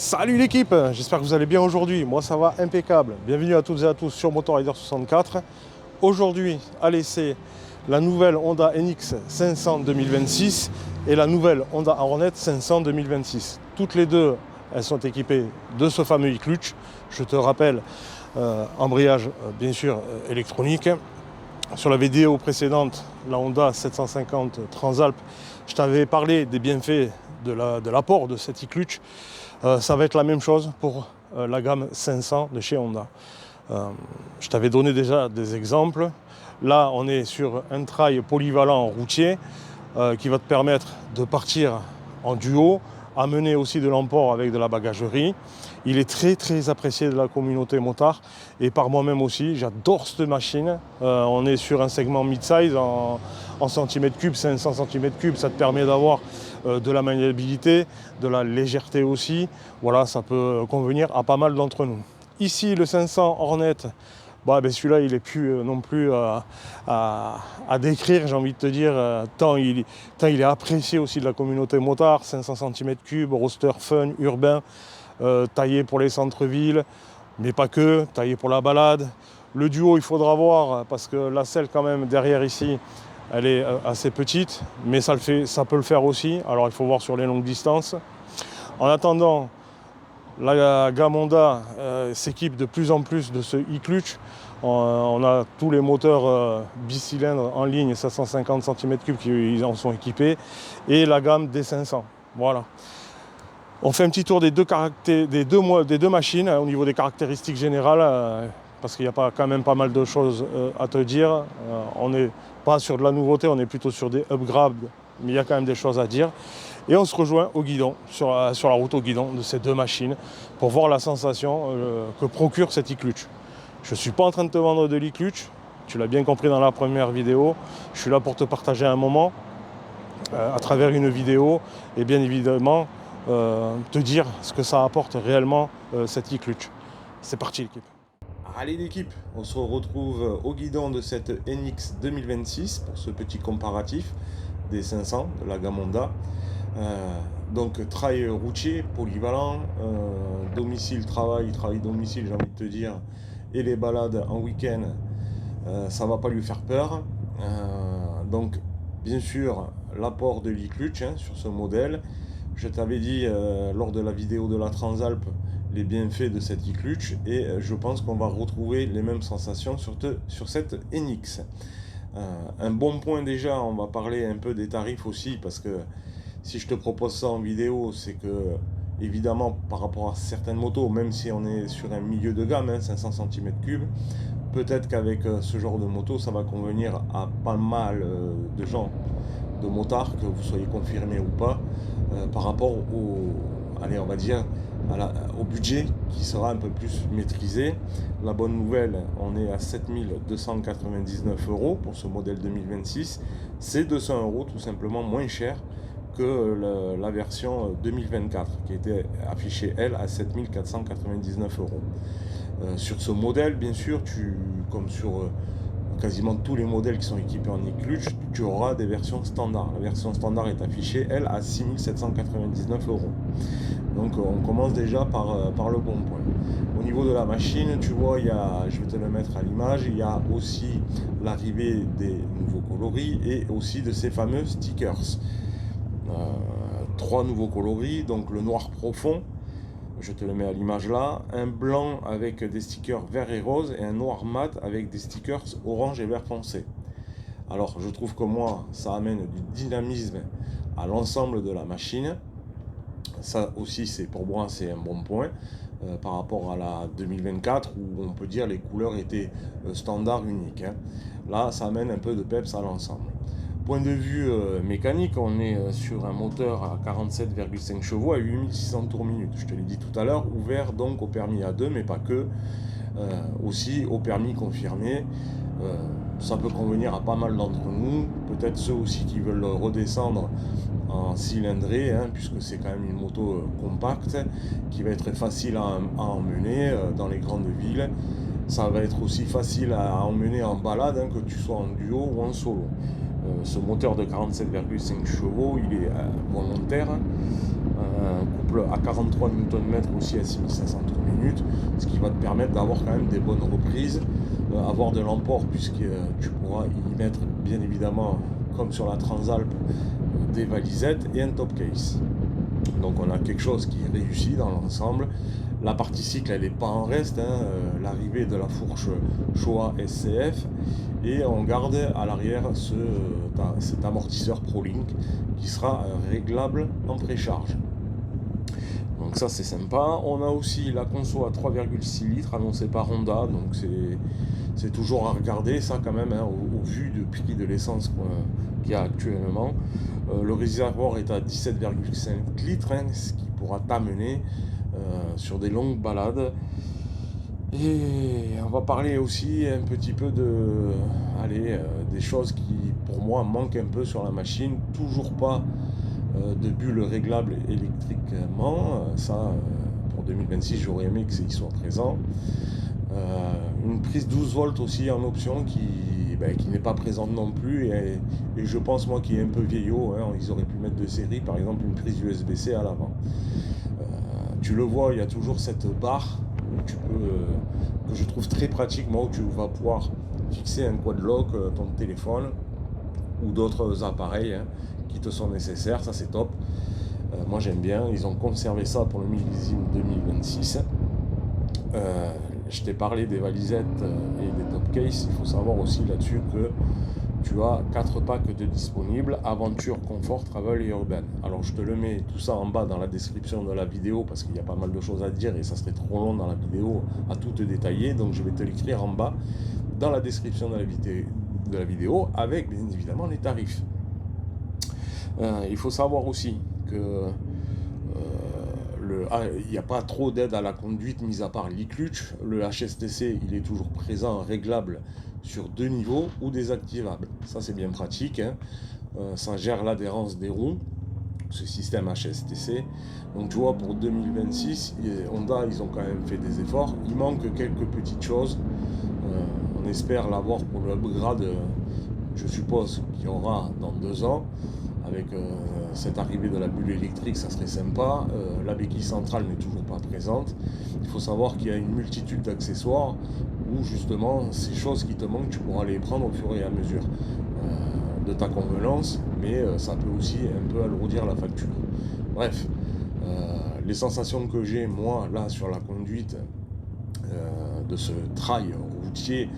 Salut l'équipe, j'espère que vous allez bien aujourd'hui. Moi ça va impeccable. Bienvenue à toutes et à tous sur Motorrider 64. Aujourd'hui à l'essai la nouvelle Honda NX 500 2026 et la nouvelle Honda Hornet 500 2026. Toutes les deux, elles sont équipées de ce fameux e-clutch. Je te rappelle, embrayage bien sûr électronique. Sur la vidéo précédente, la Honda 750 Transalp, je t'avais parlé des bienfaits de l'apport de cet e-clutch. Ça va être la même chose pour la gamme 500 de chez Honda. Je t'avais donné déjà des exemples. Là, on est sur un trail polyvalent routier qui va te permettre de partir en duo, amener aussi de l'emport avec de la bagagerie. Il est très apprécié de la communauté motard et par moi-même aussi. J'adore cette machine. On est sur un segment mid-size en centimètres cubes, 500 cm3. Ça te permet d'avoir de la maniabilité, de la légèreté aussi. Voilà, ça peut convenir à pas mal d'entre nous. Ici, le 500 Hornet, celui-là, il n'est plus non plus à décrire, j'ai envie de te dire, tant il est apprécié aussi de la communauté motard. 500 cm3, roadster fun, urbain, taillé pour les centres-villes, mais pas que, taillé pour la balade. Le duo, il faudra voir, parce que la selle quand même derrière ici, elle est assez petite, mais ça peut le faire aussi. Alors il faut voir sur les longues distances. En attendant, la gamme Honda s'équipe de plus en plus de ce e-clutch. On a tous les moteurs bicylindres en ligne, 750 cm3 qui en sont équipés, et la gamme D500. Voilà. On fait un petit tour des deux machines au niveau des caractéristiques générales, parce qu'il y a quand même pas mal de choses à te dire. On n'est pas sur de la nouveauté, on est plutôt sur des upgrades, mais il y a quand même des choses à dire. Et on se rejoint au guidon, sur la route au guidon de ces deux machines, pour voir la sensation que procure cet e-clutch. Je ne suis pas en train de te vendre de l'e-clutch, tu l'as bien compris dans la première vidéo. Je suis là pour te partager un moment à travers une vidéo et bien évidemment te dire ce que ça apporte réellement cet e-clutch. C'est parti l'équipe. Allez l'équipe, on se retrouve au guidon de cette NX 2026 pour ce petit comparatif des 500 de la gamme Honda. Donc trail routier, polyvalent, domicile, travail domicile, j'ai envie de te dire, et les balades en week-end, ça va pas lui faire peur. Donc bien sûr l'apport de l'e-clutch sur ce modèle. Je t'avais dit lors de la vidéo de la Transalp les bienfaits de cette e-clutch et je pense qu'on va retrouver les mêmes sensations sur cette NX. Un bon point déjà, on va parler un peu des tarifs aussi, parce que si je te propose ça en vidéo, c'est que évidemment par rapport à certaines motos, même si on est sur un milieu de gamme, 500 cm3, peut-être qu'avec ce genre de moto ça va convenir à pas mal de gens, de motards, que vous soyez confirmé ou pas, par rapport allez, on va dire au budget qui sera un peu plus maîtrisé. La bonne nouvelle, on est à 7299 € pour ce modèle 2026. C'est 200 € tout simplement moins cher que la version 2024 qui était affichée elle à 7499 €. Sur ce modèle, bien sûr, comme sur quasiment tous les modèles qui sont équipés en e-clutch, tu auras des versions standards. La version standard est affichée, elle, à 6799 €. Donc on commence déjà par le bon point. Au niveau de la machine, tu vois, je vais te le mettre à l'image, il y a aussi l'arrivée des nouveaux coloris et aussi de ces fameux stickers. 3 nouveaux coloris, donc le noir profond, je te le mets à l'image là, un blanc avec des stickers vert et rose et un noir mat avec des stickers orange et vert foncé. Alors je trouve que moi ça amène du dynamisme à l'ensemble de la machine. Ça aussi pour moi c'est un bon point par rapport à la 2024 où on peut dire les couleurs étaient standard uniques. Là ça amène un peu de peps à l'ensemble. Point de vue mécanique, on est sur un moteur à 47,5 chevaux à 8600 tours minute. Je te l'ai dit tout à l'heure, ouvert donc au permis A2, mais pas que, aussi au permis confirmé. Ça peut convenir à pas mal d'entre nous, peut-être ceux aussi qui veulent redescendre en cylindrée, puisque c'est quand même une moto compacte, qui va être facile à emmener dans les grandes villes. Ça va être aussi facile à emmener en balade, que tu sois en duo ou en solo. Ce moteur de 47,5 chevaux, il est volontaire. un couple à 43 Nm aussi à 6500 tours-minutes, ce qui va te permettre d'avoir quand même des bonnes reprises, avoir de l'emport puisque tu pourras y mettre bien évidemment, comme sur la Transalp, des valisettes et un top case. Donc on a quelque chose qui réussit dans l'ensemble. La partie cycle elle n'est pas en reste, l'arrivée de la fourche Showa SCF, et on garde à l'arrière cet amortisseur ProLink qui sera réglable en précharge. Donc ça c'est sympa. On a aussi la conso à 3,6 litres annoncée par Honda, donc c'est toujours à regarder ça quand même, au vu du prix de l'essence qu'il y a actuellement. Le réservoir est à 17,5 litres, ce qui pourra t'amener sur des longues balades. Et on va parler aussi un petit peu des choses qui pour moi manquent un peu sur la machine. Toujours pas de bulles réglables électriquement. Ça, pour 2026, j'aurais aimé qu'ils soient présents. Une prise 12 volts aussi en option qui n'est pas présente non plus, et je pense moi qu'il est un peu vieillot, ils auraient pu mettre de série par exemple une prise USB-C à l'avant. Tu le vois, il y a toujours cette barre que je trouve très pratique, moi, où tu vas pouvoir fixer un quad lock, ton téléphone ou d'autres appareils qui te sont nécessaires. Ça c'est top, moi j'aime bien. Ils ont conservé ça pour le millésime 2026. Je t'ai parlé des valisettes et des top case. Il faut savoir aussi là-dessus que tu as 4 packs de disponibles: aventure, confort, travel et urbain. Alors je te le mets tout ça en bas dans la description de la vidéo parce qu'il y a pas mal de choses à dire et ça serait trop long dans la vidéo à tout te détailler, donc je vais te l'écrire en bas dans la description de la vidéo avec bien évidemment les tarifs. Il faut savoir aussi que il n'y a pas trop d'aide à la conduite mis à part l'e-clutch. Le HSTC il est toujours présent, réglable sur 2 niveaux ou désactivable. Ça c'est bien pratique, ça gère l'adhérence des roues, ce système HSTC. Donc tu vois, pour 2026 Honda ils ont quand même fait des efforts. Il manque quelques petites choses, on espère l'avoir pour le upgrade, je suppose qu'il y aura dans 2 ans. Avec cette arrivée de la bulle électrique, ça serait sympa. La béquille centrale n'est toujours pas présente. Il faut savoir qu'il y a une multitude d'accessoires où justement ces choses qui te manquent, tu pourras les prendre au fur et à mesure de ta convenance, mais ça peut aussi un peu alourdir la facture. Bref, les sensations que j'ai moi là sur la conduite de ce trail routier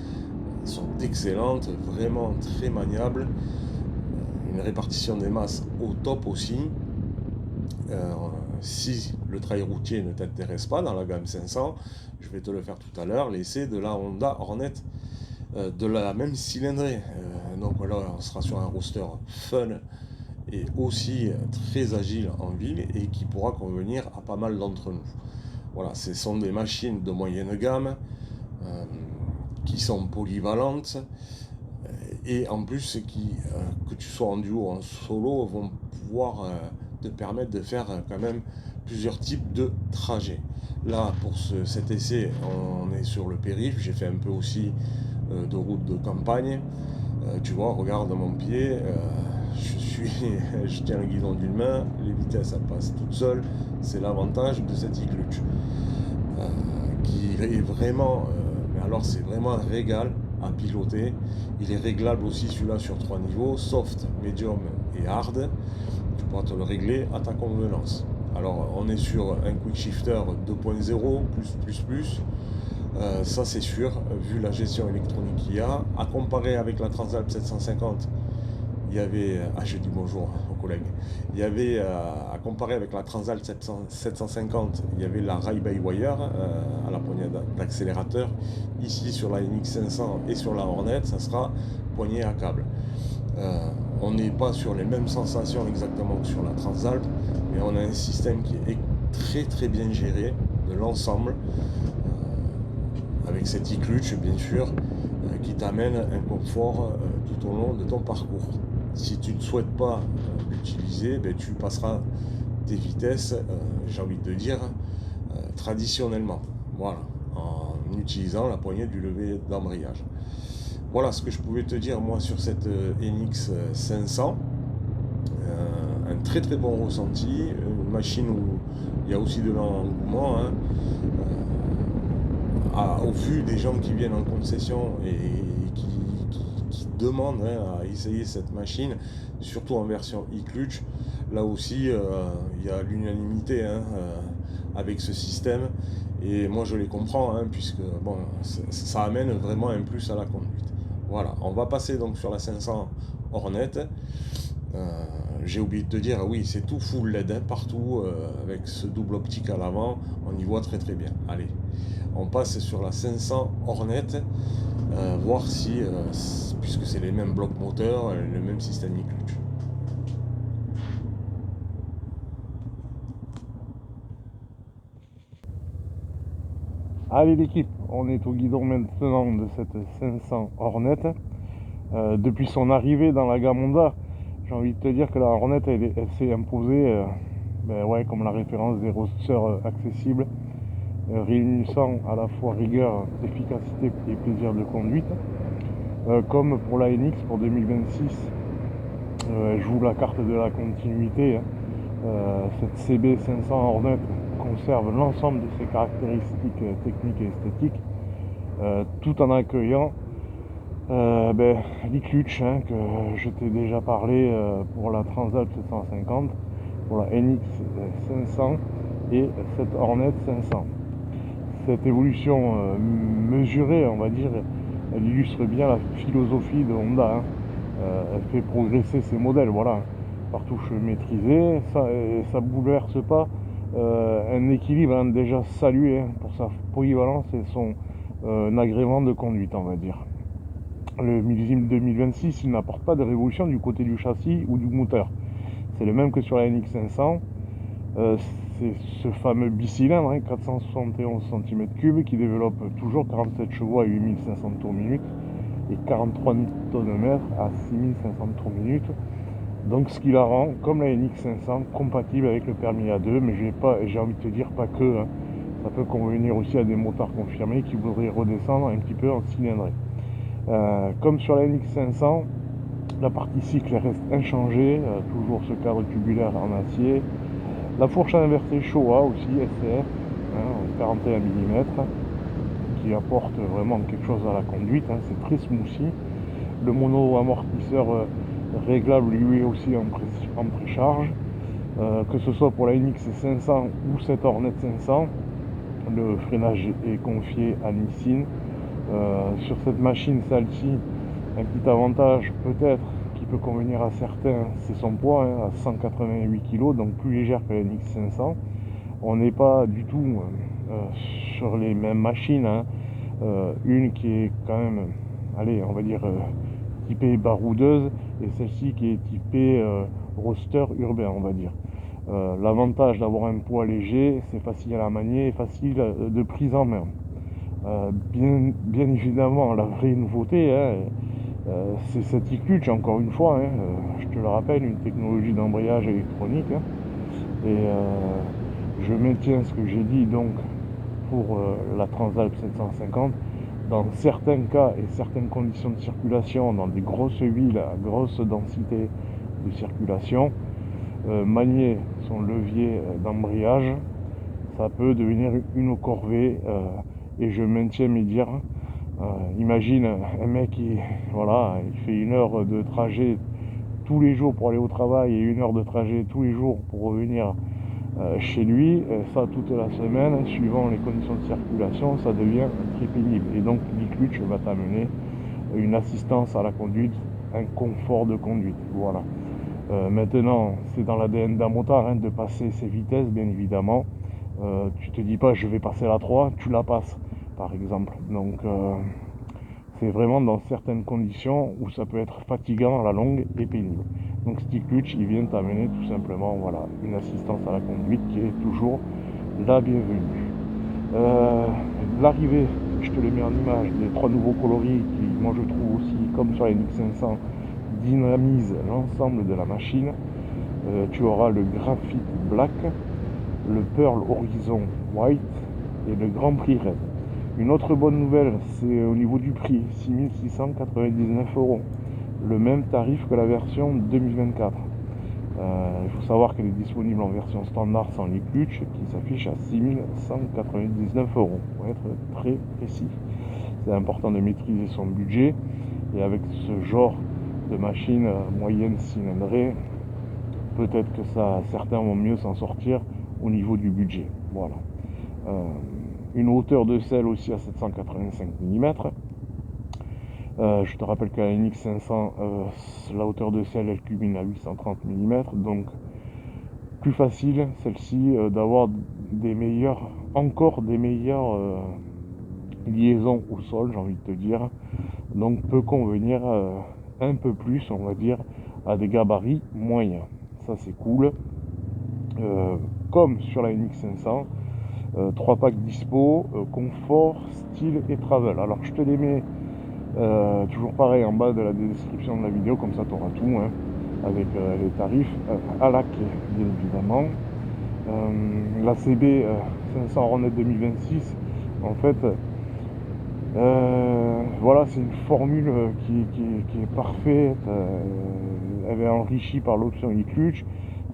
sont excellentes, vraiment très maniables. Une répartition des masses au top aussi. Si le trail routier ne t'intéresse pas dans la gamme 500, je vais te le faire tout à l'heure, l'essai de la Honda Hornet de la même cylindrée. Donc voilà, on sera sur un roadster fun et aussi très agile en ville et qui pourra convenir à pas mal d'entre nous. Voilà, ce sont des machines de moyenne gamme qui sont polyvalentes. Et en plus, que tu sois en duo ou en solo, vont pouvoir te permettre de faire quand même plusieurs types de trajets. Là, pour cet essai, on est sur le périph'. J'ai fait un peu aussi de route de campagne. Tu vois, regarde mon pied. Je tiens le guidon d'une main. Les vitesses, elles passent toutes seules. C'est l'avantage de cet e-clutch qui est vraiment... mais alors, c'est vraiment un régal à piloter. Il est réglable aussi celui-là sur 3 niveaux, soft, medium et hard. Tu pourras te le régler à ta convenance. Alors on est sur un quick shifter 2.0 plus. Ça c'est sûr, vu la gestion électronique qu'il y a. À comparer avec la Transalp 750, il y avait, je dis bonjour aux collègues, il y avait, à comparer avec la Transalp 750, il y avait la ride-by-wire à la poignée d'accélérateur. Ici sur la NX 500 et sur la Hornet, ça sera poignée à câble. On n'est pas sur les mêmes sensations exactement que sur la Transalp, mais on a un système qui est très très bien géré de l'ensemble, avec cet e-clutch bien sûr, qui t'amène un confort tout au long de ton parcours. Si tu ne souhaites pas l'utiliser, tu passeras tes vitesses, j'ai envie de te dire, traditionnellement. Voilà, en utilisant la poignée du levier d'embrayage. Voilà ce que je pouvais te dire moi sur cette NX 500. Un très très bon ressenti, une machine où il y a aussi de l'engouement, hein, au vu des gens qui viennent en concession et qui demandent, hein, à essayer cette machine, surtout en version e-clutch. Là aussi, il y a l'unanimité, hein, avec ce système. Et moi, je les comprends, hein, puisque bon, ça amène vraiment un plus à la conduite. Voilà, on va passer donc sur la 500 Hornet. J'ai oublié de te dire, oui, c'est tout full LED, hein, partout, avec ce double optique à l'avant, on y voit très très bien. Allez, on passe sur la 500 Hornet, voir si, puisque c'est les mêmes blocs moteurs, le même système e-clutch. Allez l'équipe, on est au guidon maintenant de cette 500 Hornet. Depuis son arrivée dans la gamme Honda, j'ai envie de te dire que la Hornet elle s'est imposée ouais, comme la référence des roadsters accessibles, réunissant à la fois rigueur, efficacité et plaisir de conduite. Comme pour la NX pour 2026, elle joue la carte de la continuité, hein. Cette CB 500 Hornet conserve l'ensemble de ses caractéristiques techniques et esthétiques, tout en accueillant l'e-clutch, hein, que je t'ai déjà parlé pour la Transalp 750, pour la NX 500 et cette Hornet 500. Cette évolution mesurée, on va dire, elle illustre bien la philosophie de Honda, hein. Elle fait progresser ses modèles, voilà, par touche maîtrisée. Ça bouleverse pas un équilibre, hein, déjà salué, hein, pour sa polyvalence et son agrément de conduite, on va dire. Le millésime 2026, il n'apporte pas de révolution du côté du châssis ou du moteur. C'est le même que sur la NX500. C'est ce fameux bicylindre, hein, 471 cm3, qui développe toujours 47 chevaux à 8500 tours minute et 43 Nm à 6500 tours minute. Donc ce qui la rend, comme la NX500, compatible avec le permis A2, mais j'ai envie de te dire pas que, hein. Ça peut convenir aussi à des motards confirmés qui voudraient redescendre un petit peu en cylindrée. Comme sur la NX500, la partie cycle reste inchangée, toujours ce cadre tubulaire en acier. La fourche inversée Showa aussi, SCR, hein, 41 mm, qui apporte vraiment quelque chose à la conduite, hein, c'est très smoothie. Le mono amortisseur réglable lui aussi en précharge. Que ce soit pour la NX 500 ou cette Hornet 500, le freinage est confié à Nissin. Sur cette machine, celle-ci, un petit avantage peut-être qui peut convenir à certains, c'est son poids, hein, à 188 kg, donc plus légère que la NX 500. On n'est pas du tout sur les mêmes machines, hein. Une qui est quand même, allez, on va dire typée baroudeuse, et celle-ci qui est typée roadster urbain, on va dire. L'avantage d'avoir un poids léger, c'est facile à la manier et facile de prise en main. Bien évidemment, la vraie nouveauté, hein, c'est cette e-clutch, encore une fois, hein, je te le rappelle, une technologie d'embrayage électronique, hein, et je maintiens ce que j'ai dit donc pour la Transalp 750. Dans certains cas et certaines conditions de circulation, dans des grosses villes à grosse densité de circulation, manier son levier d'embrayage, ça peut devenir une corvée, et je maintiens mes dires. Imagine un mec qui, voilà, il fait 1 heure de trajet tous les jours pour aller au travail et 1 heure de trajet tous les jours pour revenir chez lui, ça toute la semaine, suivant les conditions de circulation, ça devient très pénible. Et donc l'e-clutch va t'amener une assistance à la conduite, un confort de conduite. Voilà. Maintenant, c'est dans l'ADN d'un motard, hein, de passer ses vitesses, bien évidemment. Tu te dis pas je vais passer la 3, tu la passes, par exemple. Donc c'est vraiment dans certaines conditions où ça peut être fatigant à la longue et pénible. Donc Stick Clutch, il vient t'amener tout simplement, voilà, une assistance à la conduite qui est toujours la bienvenue. L'arrivée, je te les mets en image, des 3 nouveaux coloris qui, moi je trouve aussi, comme sur la NX500, dynamise l'ensemble de la machine. Tu auras le Graphite Black, le Pearl Horizon White et le Grand Prix Red. Une autre bonne nouvelle, c'est au niveau du prix, 6 699 €, le même tarif que la version 2024. Il faut savoir qu'elle est disponible en version standard sans leak clutch qui s'affiche à 6 199 €, pour être très précis. C'est important de maîtriser son budget, et avec ce genre de machine moyenne cylindrée, peut-être que certains vont mieux s'en sortir au niveau du budget. Voilà. Une hauteur de selle aussi à 785 mm. Je te rappelle qu'à la NX500, la hauteur de selle elle culmine à 830 mm, donc plus facile celle-ci d'avoir encore des meilleures liaisons au sol, j'ai envie de te dire. Donc peut convenir un peu plus, on va dire, à des gabarits moyens. Ça c'est cool. Comme sur la NX500, 3 packs dispo, confort, style et travel. Alors je te les mets toujours pareil en bas de la description de la vidéo, comme ça tu auras tout, hein, avec les tarifs à la clé, bien évidemment. La CB 500 Hornet 2026, en fait, voilà, c'est une formule qui est parfaite. Elle est enrichie par l'option e-clutch.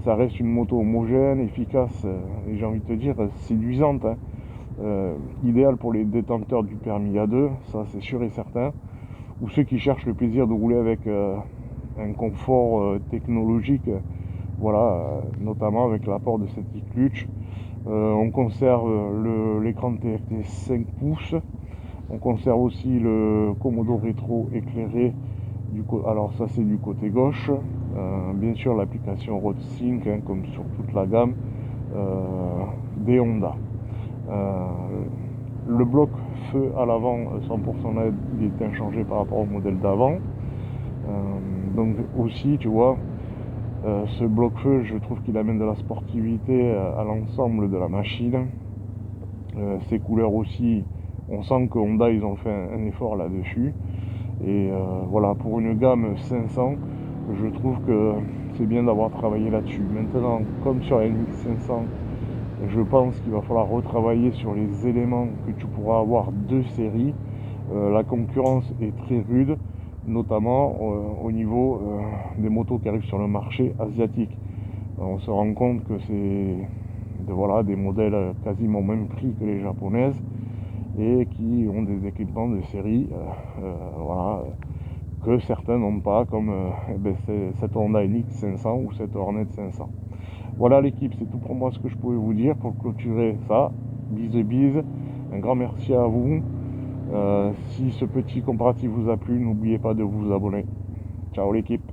Ça reste une moto homogène, efficace, et j'ai envie de te dire séduisante, hein. Idéal pour les détenteurs du permis A2, ça c'est sûr et certain, ou ceux qui cherchent le plaisir de rouler avec un confort technologique, voilà, notamment avec l'apport de cette e-clutch. On conserve l'écran de TFT 5 pouces, on conserve aussi le commodo rétro éclairé, alors ça c'est du côté gauche, bien sûr l'application RoadSync, hein, comme sur toute la gamme des Honda. Le bloc feu à l'avant 100% LED, il est inchangé par rapport au modèle d'avant. Donc aussi tu vois, ce bloc feu, je trouve qu'il amène de la sportivité à l'ensemble de la machine. Ces couleurs aussi, on sent que Honda ils ont fait un effort là-dessus. Et voilà, pour une gamme 500, je trouve que c'est bien d'avoir travaillé là-dessus. Maintenant, comme sur la NX500, je pense qu'il va falloir retravailler sur les éléments que tu pourras avoir de série. La concurrence est très rude, notamment au niveau des motos qui arrivent sur le marché asiatique. On se rend compte que c'est des modèles quasiment au même prix que les japonaises, et qui ont des équipements de série que certains n'ont pas, comme cette Honda NX500 ou cette Hornet 500. Voilà l'équipe, c'est tout pour moi ce que je pouvais vous dire pour clôturer ça. Bise, un grand merci à vous. Si ce petit comparatif vous a plu, n'oubliez pas de vous abonner. Ciao l'équipe.